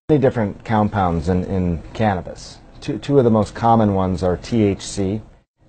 Many different compounds in cannabis. Two of the most common ones are THC,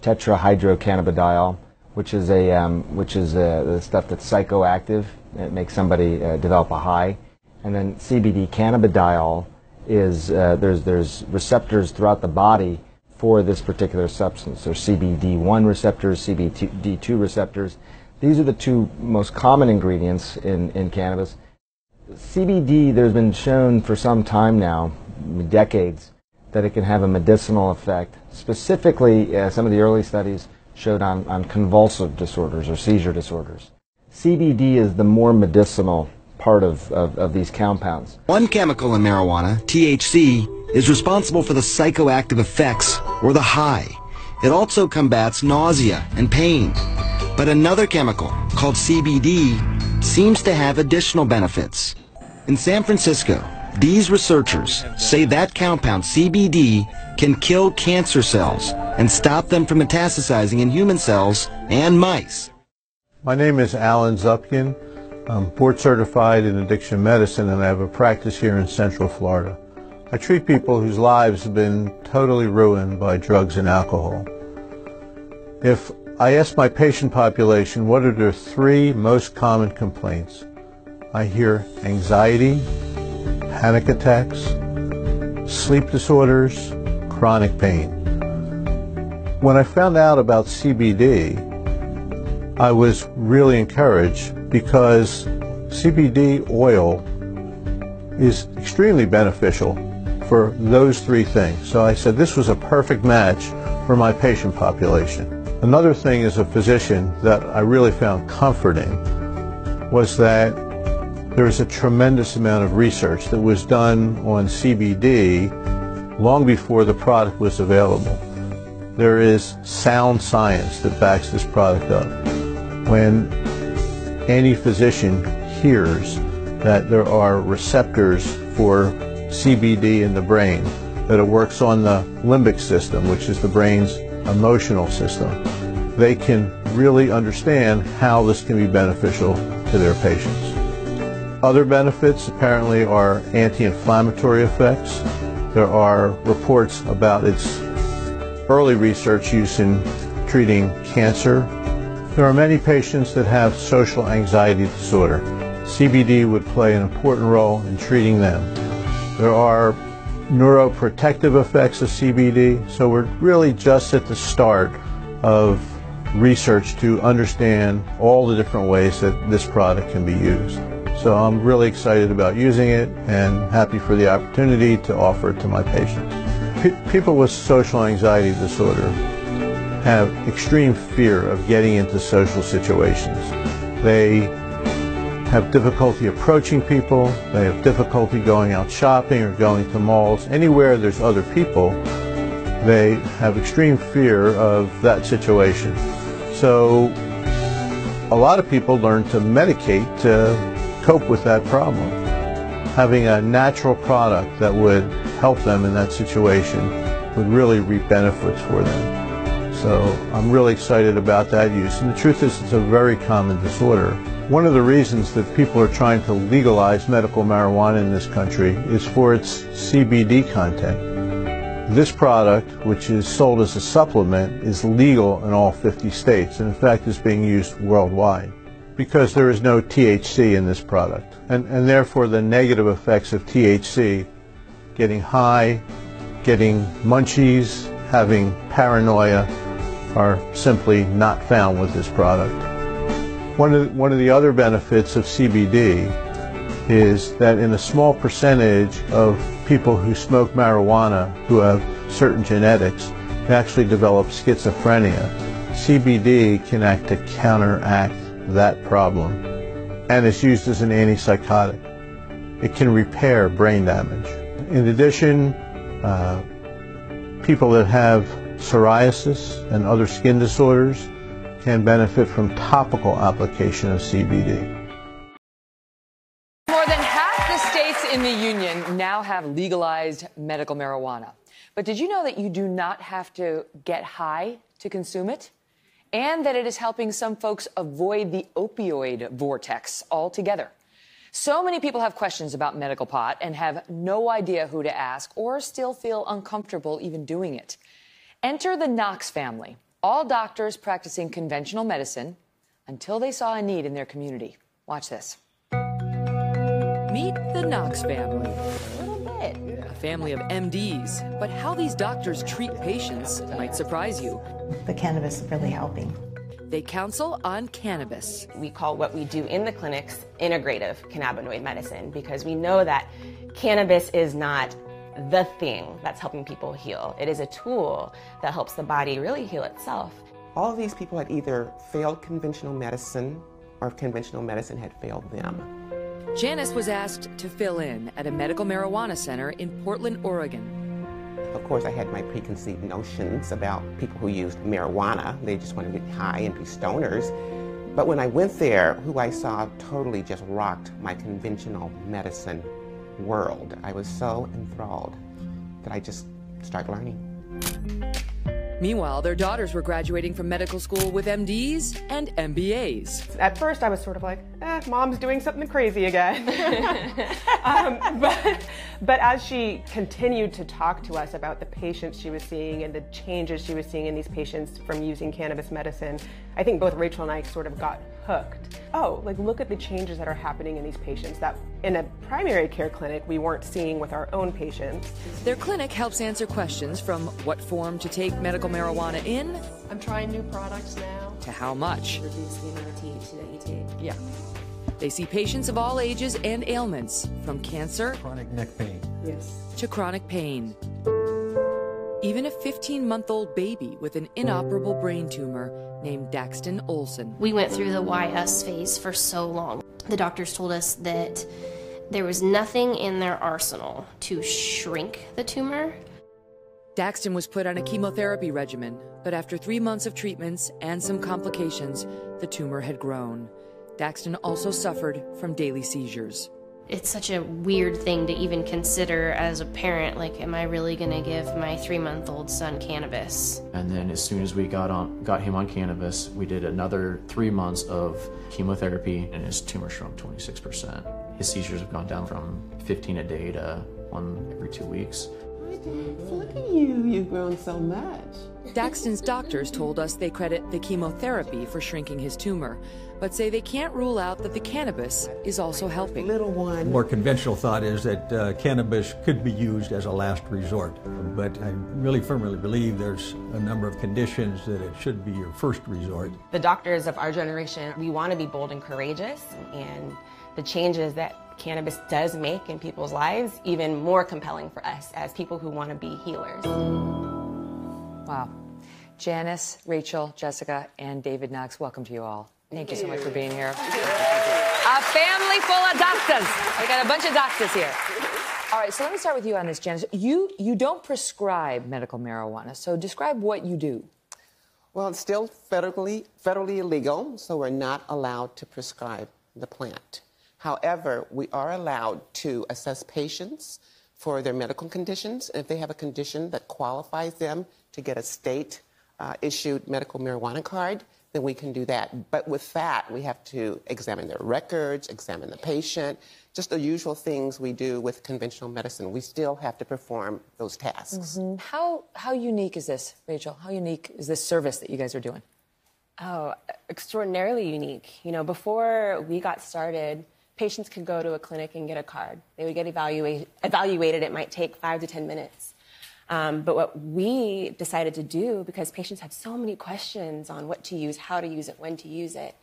tetrahydrocannabidiol, which is the stuff that's psychoactive. It makes somebody develop a high. And then CBD, cannabidiol, is there's receptors throughout the body for this particular substance. There's CBD1 receptors, CBD2 receptors. These are the two most common ingredients in cannabis. CBD, there's been shown for some time now, decades, that it can have a medicinal effect. Specifically, some of the early studies showed on convulsive disorders or seizure disorders. CBD is the more medicinal part of these compounds. One chemical in marijuana, THC, is responsible for the psychoactive effects, or the high. It also combats nausea and pain. But another chemical, called CBD, seems to have additional benefits. In San Francisco, these researchers say that compound, CBD, can kill cancer cells and stop them from metastasizing in human cells and mice. My name is Alan Zupkin. I'm board certified in addiction medicine, and I have a practice here in Central Florida. I treat people whose lives have been totally ruined by drugs and alcohol. If I ask my patient population what are their three most common complaints, I hear anxiety, panic attacks, sleep disorders, chronic pain. When I found out about CBD, I was really encouraged because CBD oil is extremely beneficial for those three things. So I said this was a perfect match for my patient population. Another thing as a physician that I really found comforting was that there's a tremendous amount of research that was done on CBD long before the product was available. There is sound science that backs this product up. When any physician hears that there are receptors for CBD in the brain, that it works on the limbic system, which is the brain's emotional system, they can really understand how this can be beneficial to their patients. Other benefits apparently are anti-inflammatory effects. There are reports about its early research use in treating cancer. There are many patients that have social anxiety disorder. CBD would play an important role in treating them. There are neuroprotective effects of CBD, so we're really just at the start of research to understand all the different ways that this product can be used. So I'm really excited about using it and happy for the opportunity to offer it to my patients. People with social anxiety disorder have extreme fear of getting into social situations. They have difficulty approaching people, they have difficulty going out shopping or going to malls. Anywhere there's other people, they have extreme fear of that situation. So a lot of people learn to medicate to cope with that problem. Having a natural product that would help them in that situation would really reap benefits for them. So I'm really excited about that use. And the truth is, it's a very common disorder. One of the reasons that people are trying to legalize medical marijuana in this country is for its CBD content. This product, which is sold as a supplement, is legal in all 50 states, and in fact is being used worldwide, because there is no THC in this product. And therefore the negative effects of THC, getting high, getting munchies, having paranoia, are simply not found with this product. One of the other benefits of CBD is that in a small percentage of people who smoke marijuana who have certain genetics, they actually develop schizophrenia. CBD can act to counteract that problem, and is used as an antipsychotic. It can repair brain damage. In addition, people that have psoriasis and other skin disorders can benefit from topical application of CBD. More than half the states in the union now have legalized medical marijuana. But did you know that you do not have to get high to consume it? And that it is helping some folks avoid the opioid vortex altogether. So many people have questions about medical pot and have no idea who to ask or still feel uncomfortable even doing it. Enter the Knox family, all doctors practicing conventional medicine until they saw a need in their community. Watch this. Meet the Knox family. A little bit. A family of MDs. But how these doctors treat patients might surprise you. The cannabis is really helping. They counsel on cannabis. We call what we do in the clinics integrative cannabinoid medicine because we know that cannabis is not the thing that's helping people heal. It is a tool that helps the body really heal itself. All of these people had either failed conventional medicine or conventional medicine had failed them. Janice was asked to fill in at a medical marijuana center in Portland, Oregon. Of course, I had my preconceived notions about people who used marijuana. They just want to get high and be stoners. But when I went there, who I saw totally just rocked my conventional medicine world. I was so enthralled that I just started learning. Meanwhile, their daughters were graduating from medical school with MDs and MBAs. At first, I was sort of like, mom's doing something crazy again. But as she continued to talk to us about the patients she was seeing and the changes she was seeing in these patients from using cannabis medicine, I think both Rachel and I sort of got hooked. Oh, like look at the changes that are happening in these patients that in a primary care clinic we weren't seeing with our own patients. Their clinic helps answer questions from what form to take medical marijuana in. I'm trying new products now. To how much. Reduce the amount of THC that you take. Yeah. They see patients of all ages and ailments, from cancer, chronic neck pain, yes, to chronic pain. Even a 15-month-old baby with an inoperable brain tumor named Daxton Olson. We went through the why us phase for so long. The doctors told us that there was nothing in their arsenal to shrink the tumor. Daxton was put on a chemotherapy regimen, but after 3 months of treatments and some complications, the tumor had grown. Daxton also suffered from daily seizures. It's such a weird thing to even consider as a parent, like, am I really gonna give my 3-month-old son cannabis? And then as soon as we got him on cannabis, we did another 3 months of chemotherapy, and his tumor shrunk 26%. His seizures have gone down from 15 a day to 1 every 2 weeks. Look at you, you've grown so much. Daxton's doctors told us they credit the chemotherapy for shrinking his tumor, but say they can't rule out that the cannabis is also helping. Little one. The more conventional thought is that cannabis could be used as a last resort, but I really firmly believe there's a number of conditions that it should be your first resort. The doctors of our generation, we want to be bold and courageous, and the changes that cannabis does make in people's lives even more compelling for us as people who want to be healers. Wow. Janice, Rachel, Jessica, and David Knox, welcome to you all. Thank you so much for being here. A family full of doctors. We got a bunch of doctors here. All right, so let me start with you on this, Janice. You don't prescribe medical marijuana, so describe what you do. Well, it's still federally illegal, so we're not allowed to prescribe the plant. However, we are allowed to assess patients for their medical conditions. If they have a condition that qualifies them to get a state-issued medical marijuana card, then we can do that. But with that, we have to examine their records, examine the patient, just the usual things we do with conventional medicine. We still have to perform those tasks. Mm-hmm. How unique is this, Rachel? How unique is this service that you guys are doing? Oh, extraordinarily unique. You know, before we got started, patients could go to a clinic and get a card. They would get evaluated. It might take 5 to 10 minutes. But what we decided to do, because patients had so many questions on what to use, how to use it, when to use it,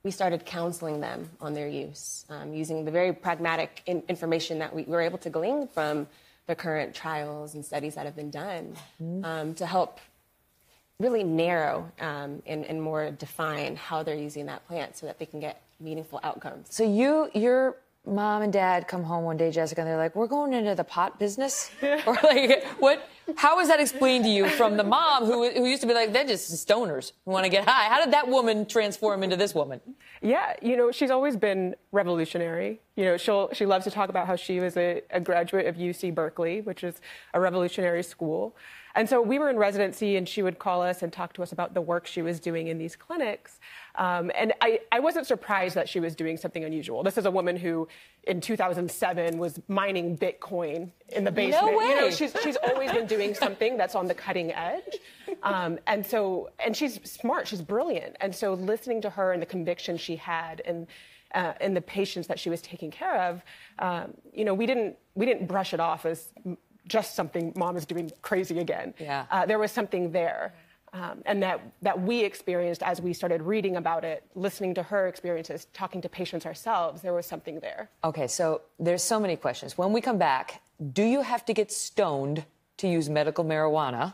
we started counseling them on their use, using the very pragmatic information that we were able to glean from the current trials and studies that have been done, to help really narrow and more define how they're using that plant so that they can get meaningful outcomes. So your mom and dad come home one day, Jessica, and they're like, we're going into the pot business? Or like, what? How was that explained to you from the mom who used to be like, they're just stoners who want to get high? How did that woman transform into this woman? Yeah, you know, she's always been revolutionary. You know, she loves to talk about how she was a graduate of UC Berkeley, which is a revolutionary school. And so we were in residency, and she would call us and talk to us about the work she was doing in these clinics. And I wasn't surprised that she was doing something unusual. This is a woman who, in 2007, was mining Bitcoin in the basement. No way. You know, she's always been doing something that's on the cutting edge. And she's smart, she's brilliant. And so listening to her and the conviction she had and the patients that she was taking care of, you know, we didn't brush it off as just something mom is doing crazy again. Yeah. There was something there. And that we experienced as we started reading about it, listening to her experiences, talking to patients ourselves, there was something there. Okay, so there's so many questions. When we come back, do you have to get stoned to use medical marijuana?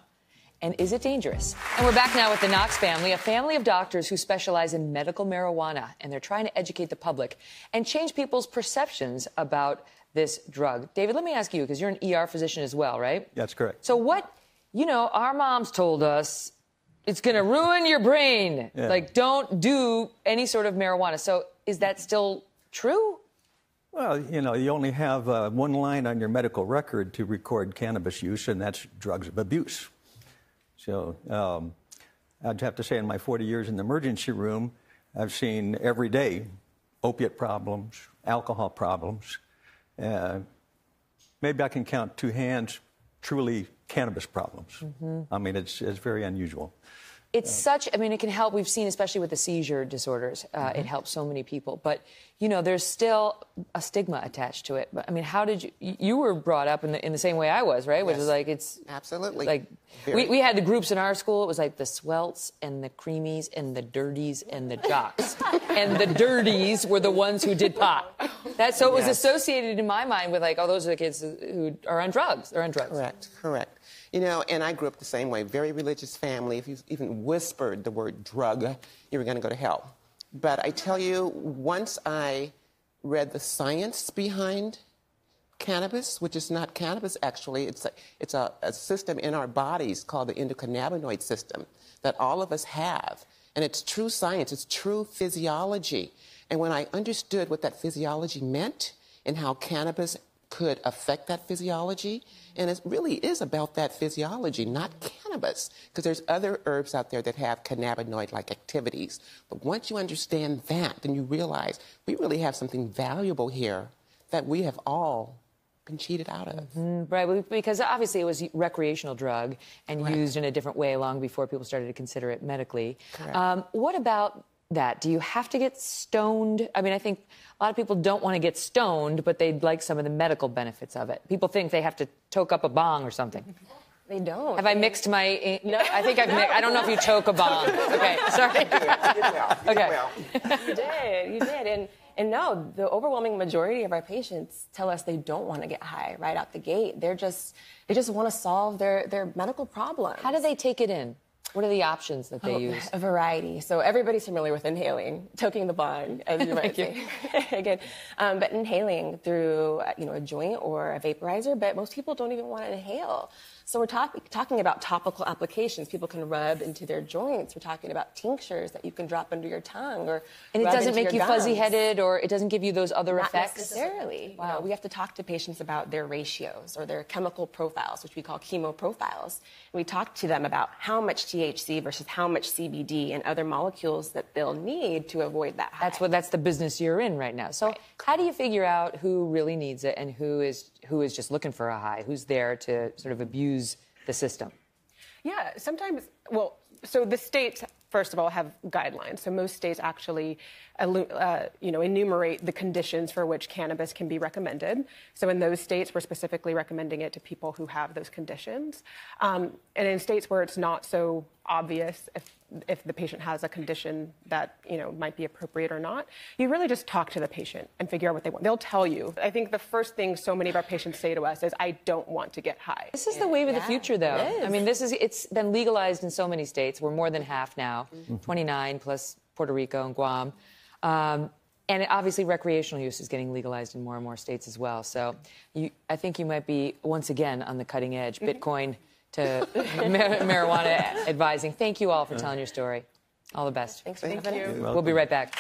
And is it dangerous? And we're back now with the Knox family, a family of doctors who specialize in medical marijuana, and they're trying to educate the public and change people's perceptions about this drug. David, let me ask you, because you're an ER physician as well, right? That's correct. So you know, our moms told us it's going to ruin your brain. Yeah. Like, don't do any sort of marijuana. So is that still true? Well, you know, you only have one line on your medical record to record cannabis use, and that's drugs of abuse. So I'd have to say in my 40 years in the emergency room, I've seen every day opiate problems, alcohol problems. Maybe I can count two hands truly cannabis problems. Mm-hmm. I mean, it's very unusual. It's I mean, it can help. We've seen, especially with the seizure disorders, it helps so many people. But, you know, there's still a stigma attached to it. But, I mean, how did you were brought up in the same way I was, right? Which is like, it's... Absolutely. Like, we had the groups in our school. It was like the swelts and the creamies and the dirties and the jocks. And the dirties were the ones who did pot. So it was associated in my mind with, like, oh, those are the kids who are on drugs. They're on drugs. Correct. You know, and I grew up the same way, very religious family. If you even whispered the word drug, you were going to go to hell. But I tell you, once I read the science behind cannabis, which is not cannabis actually, it's a system in our bodies called the endocannabinoid system that all of us have. And it's true science, it's true physiology. And when I understood what that physiology meant and how cannabis could affect that physiology, and it really is about that physiology, not cannabis, because there's other herbs out there that have cannabinoid-like activities. But once you understand that, then you realize we really have something valuable here that we have all been cheated out of. Mm-hmm. Right, because obviously it was a recreational drug and used in a different way long before people started to consider it medically. What about that? Do you have to get stoned? I mean, I think a lot of people don't want to get stoned, but they'd like some of the medical benefits of it. People think they have to toke up a bong or something. They don't. Have I mixed my... No, I think I've mixed... I don't know if you choke a bong. Okay, sorry. You did. And no, the overwhelming majority of our patients tell us they don't want to get high right out the gate. They just want to solve their medical problems. How do they take it in? What are the options that they use? A variety. So everybody's familiar with inhaling, toking the bong, as you might say. Again, but inhaling through a joint or a vaporizer, but most people don't even want to inhale. So we're talking about topical applications. People can rub into their joints. We're talking about tinctures that you can drop under your tongue and it doesn't make you fuzzy-headed, or it doesn't give you those other effects? Not necessarily. Wow. You know, we have to talk to patients about their ratios or their chemical profiles, which we call chemo profiles. And we talk to them about how much THC versus how much CBD and other molecules that they'll need to avoid that high. That's the business you're in right now. So how do you figure out who really needs it and who is just looking for a high? Who's there to sort of abuse the system? Yeah, sometimes, so the states, first of all, have guidelines. So most states actually, enumerate the conditions for which cannabis can be recommended. So in those states, we're specifically recommending it to people who have those conditions. And in states where it's not so obvious if the patient has a condition that, might be appropriate or not, you really just talk to the patient and figure out what they want. They'll tell you. I think the first thing so many of our patients say to us is, I don't want to get high. This is the wave of the future, though. I mean, it's been legalized in so many states. We're more than half now, 29 plus Puerto Rico and Guam. And obviously recreational use is getting legalized in more and more states as well. So I think you might be, once again, on the cutting edge. Bitcoin to marijuana advising. Thank you all for telling your story. All the best. Thanks for having us. We'll be right back.